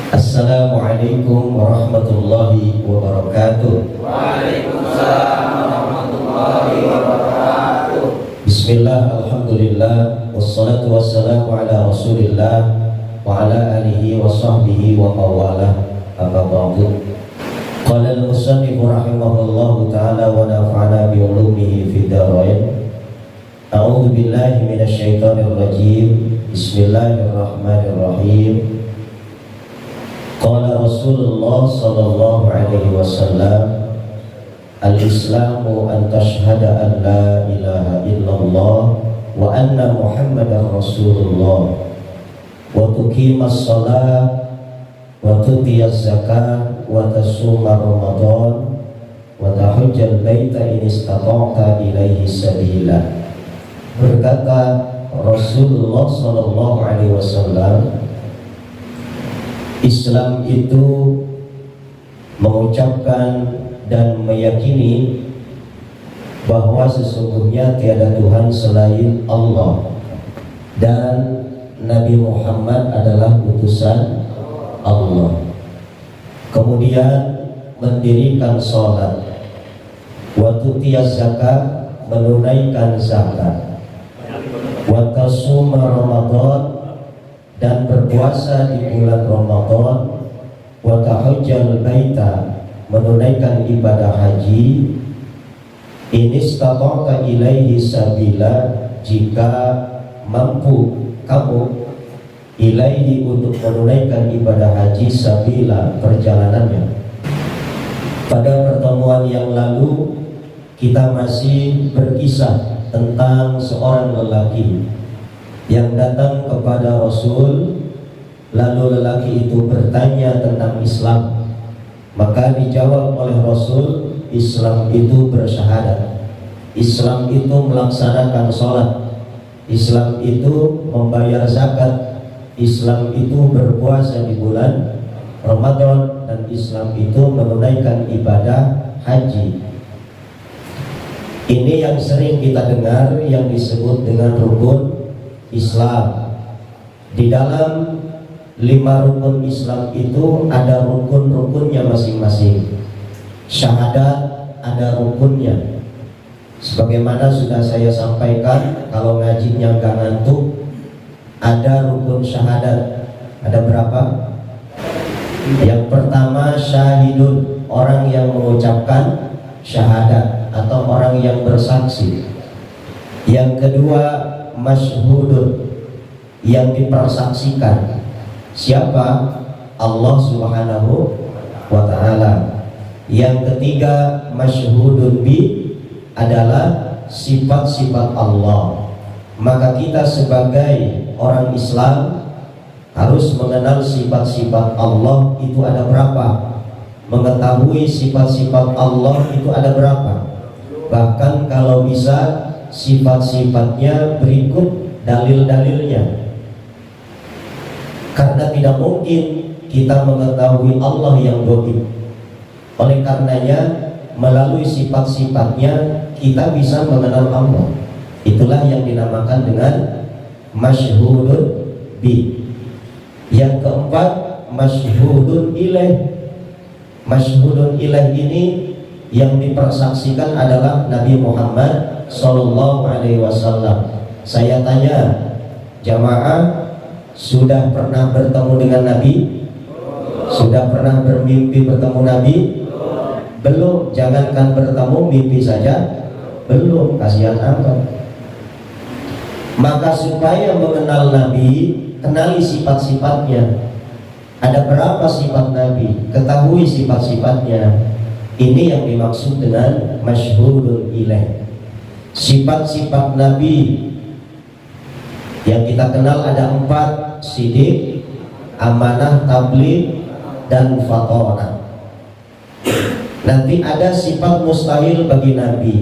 Assalamualaikum warahmatullahi wabarakatuh. Waalaikumsalam warahmatullahi wabarakatuh. Bismillah, alhamdulillah, wassalatu wassalamu ala rasulillah wa ala alihi wa sahbihi wa mawalah. Amma ba'du. Qala al-musannif rahimahullahu ta'ala wa nafa'ana bi ulumihi fid dharain. A'udzu billahi minasy syaithanir rajim. Bismillahirrahmanirrahim. Qala Rasulullah sallallahu alaihi wasallam, al-islamu an tashhada an la ilaha illallah wa anna muhammadar rasulullah wa tuqimas shalah wa tutiyaz zakah wa tasuma ramadan wa tahujjal baita in istata'ta ilaihi sabila. Berkata Rasulullah sallallahu alaihi wasallam, Islam itu mengucapkan dan meyakini bahwa sesungguhnya tiada Tuhan selain Allah dan Nabi Muhammad adalah utusan Allah. Kemudian mendirikan sholat, wa tutiyaz zakat, menunaikan zakat, wa tasuma Ramadan, dan berpuasa di bulan Ramadan, wa tahujjal baita, menunaikan ibadah haji, in istata'ta ilaihi sabila, jika mampu kamu ilaihi untuk menunaikan ibadah haji sabila, perjalanannya. Pada pertemuan yang lalu kita masih berkisah tentang seorang lelaki yang datang kepada Rasul, lalu lelaki itu bertanya tentang Islam. Maka dijawab oleh Rasul, Islam itu bersyahadat, Islam itu melaksanakan sholat, Islam itu membayar zakat, Islam itu berpuasa di bulan Ramadan, dan Islam itu menunaikan ibadah haji. Ini yang sering kita dengar yang disebut dengan rukun Islam. Di dalam 5 rukun Islam itu ada rukun-rukunnya masing-masing. Syahadat ada rukunnya. Sebagaimana sudah saya sampaikan, kalau ngajinya nggak ngantuk, ada rukun syahadat. Ada berapa? Yang pertama syahidun, orang yang mengucapkan syahadat atau orang yang bersaksi. Yang kedua masyhudun, yang dipersaksikan. Siapa? Allah subhanahu wa ta'ala. Yang ketiga masyhudun bi, adalah sifat-sifat Allah. Maka kita sebagai orang Islam harus mengenal sifat-sifat Allah itu ada berapa, mengetahui sifat-sifat Allah itu ada berapa. Bahkan kalau bisa sifat-sifatnya berikut dalil-dalilnya, karena tidak mungkin kita mengetahui Allah yang gaib. Oleh karenanya melalui sifat-sifatnya kita bisa mengenal Allah. Itulah yang dinamakan dengan masyhudun bi. Yang keempat masyhudun ilaih. Masyhudun ilaih ini yang dipersaksikan adalah Nabi Muhammad Sallallahu alaihi wasallam. Saya tanya jamaah, sudah pernah bertemu dengan Nabi? Sudah pernah bermimpi bertemu Nabi? Belum. Jangankan bertemu, mimpi saja belum. Kasihan apa? Maka supaya mengenal Nabi, kenali sifat-sifatnya. Ada berapa sifat Nabi? Ketahui sifat-sifatnya. Ini yang dimaksud dengan masyhudun ilaih. Sifat-sifat Nabi yang kita kenal ada 4: sidik, amanah, tabligh, dan fatonah. Nanti ada sifat mustahil bagi Nabi.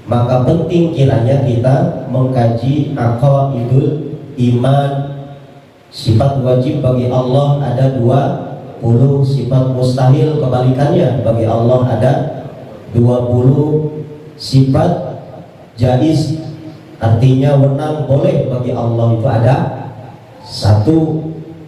Maka penting kiranya kita mengkaji aqaidul iman. Sifat wajib bagi Allah ada 20, sifat mustahil kebalikannya bagi Allah ada 20, sifat jaiz artinya wenang boleh bagi Allah itu ada 1,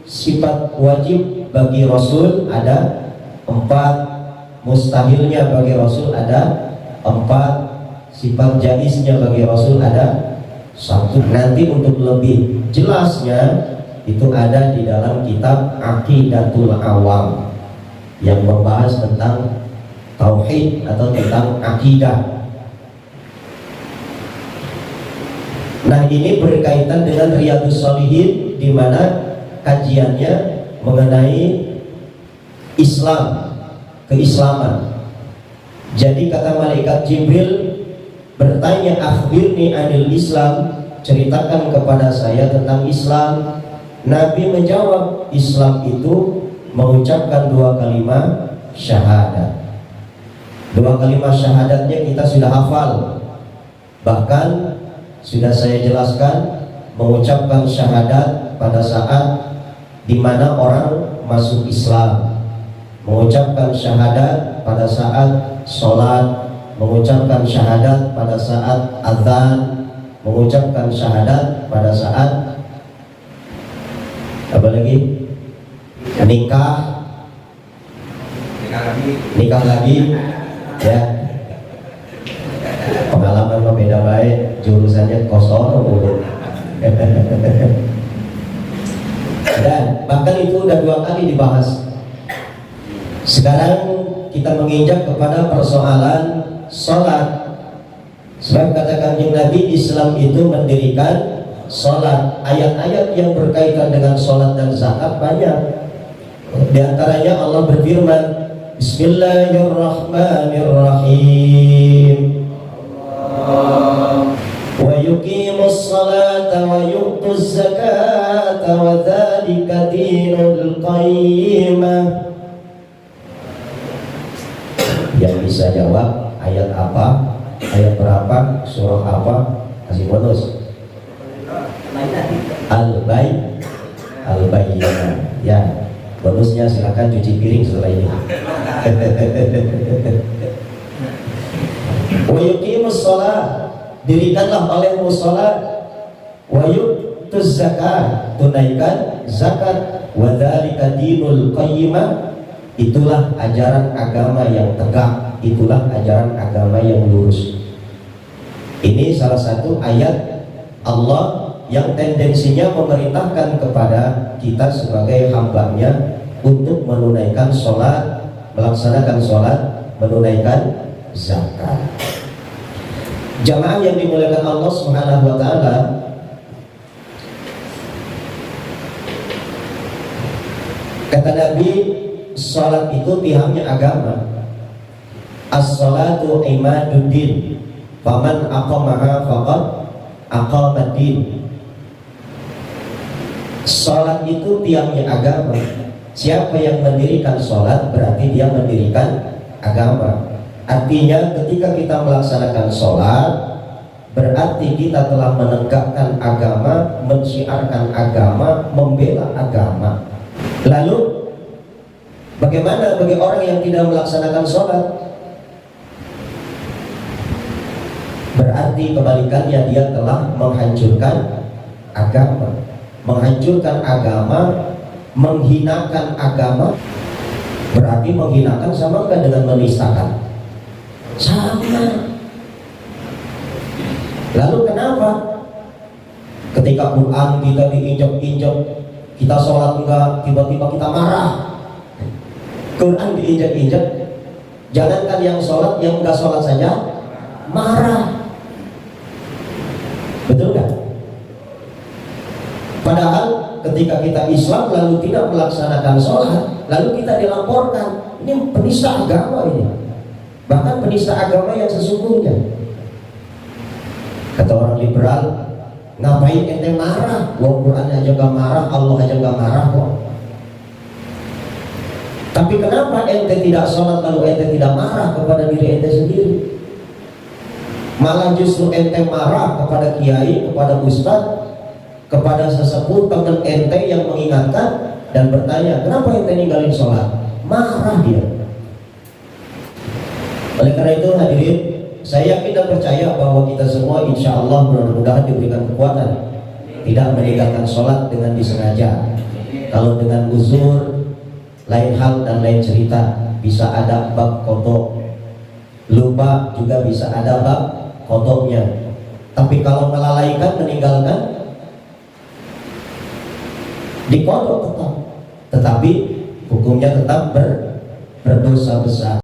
sifat wajib bagi Rasul ada 4, mustahilnya bagi Rasul ada 4, sifat jaiznya bagi Rasul ada 1. Nanti untuk lebih jelasnya itu ada di dalam kitab Aqidatul Awam yang membahas tentang tauhid atau tentang akidah. Nah, ini berkaitan dengan Riyadhus Shalihin, di mana kajiannya mengenai Islam, keislaman. Jadi kata malaikat Jibril bertanya, akhbirni anil Islam, ceritakan kepada saya tentang Islam. Nabi menjawab, Islam itu mengucapkan 2 kalimat syahadat. 2 kalimat syahadatnya kita sudah hafal, bahkan sudah saya jelaskan. Mengucapkan syahadat pada saat dimana orang masuk Islam, mengucapkan syahadat pada saat sholat, mengucapkan syahadat pada saat azan, mengucapkan syahadat pada saat apa lagi? Nikah lagi, ya. Pengalaman mah beda baik, jurusannya kosong dulu. Dan bahkan itu udah 2 kali dibahas. Sekarang kita menginjak kepada persoalan sholat. Sebab kata Kanjeng Nabi, Islam itu mendirikan sholat. Ayat-ayat yang berkaitan dengan sholat dan zakat banyak. Di antaranya Allah berfirman, Bismillahirrahmanirrahim. Wa yuqimus salata wa yu'tuz zakata wa dzalika dinul qayyimah. Yang bisa jawab ayat apa, ayat berapa, surah apa, kasih bonus. Al-Bayyinah. Ya, bonusnya silakan cuci piring setelah ini. Wa yuqimus shalah, dirikanlah olehmu salat. Wa yu'tuz zakat, tunaikan zakat. Wa dzalika dinul qayyimah, itulah ajaran agama yang tegak, itulah ajaran agama yang lurus. Ini salah satu ayat Allah yang tendensinya memerintahkan kepada kita sebagai hambanya untuk menunaikan sholat, melaksanakan sholat, menunaikan zakat. Jamaah yang dimuliakan Allah Subhanahu wa ta'ala, kata Nabi, sholat itu tiangnya agama. As-salatu imaduddin, faman aqamaha faqad aqamaddin. Sholat itu tiangnya agama. Siapa yang mendirikan sholat berarti dia mendirikan agama. Artinya ketika kita melaksanakan sholat, berarti kita telah menegakkan agama, mensyiarkan agama, membela agama. Lalu bagaimana bagi orang yang tidak melaksanakan sholat? Berarti kebalikannya, dia telah menghancurkan agama. Menghancurkan agama, menghinakan agama. Berarti menghinakan sama kan dengan menistakan? Sama. Lalu kenapa ketika Quran kita diinjak-injak, kita sholat enggak, tiba-tiba kita marah? Quran diinjak-injak, jangankan yang sholat, yang enggak sholat saja marah. Betul kan? Padahal ketika kita Islam lalu tidak melaksanakan sholat, lalu kita dilaporkan, ini penista agama ini, bahkan penista agama yang sesungguhnya. Kata orang liberal, ngapain ente marah? Wong Quran aja gak marah, Allah aja gak marah kok. Tapi kenapa ente tidak sholat lalu ente tidak marah kepada diri ente sendiri? Malah justru ente marah kepada kiai, kepada ustadz, kepada sesepuh teman ente yang mengingatkan dan bertanya, kenapa ente ninggalin sholat? Marah dia. Oleh karena itu hadirin, saya yakin dan percaya bahwa kita semua insya Allah mudah-mudahan diberikan kekuatan tidak meninggalkan sholat dengan disengaja. Kalau dengan uzur lain hal dan lain cerita, bisa ada bab kodok. Lupa juga bisa ada bab kodoknya. Tapi kalau melalaikan, meninggalkan, dikodok tetap, tetapi hukumnya tetap berdosa besar.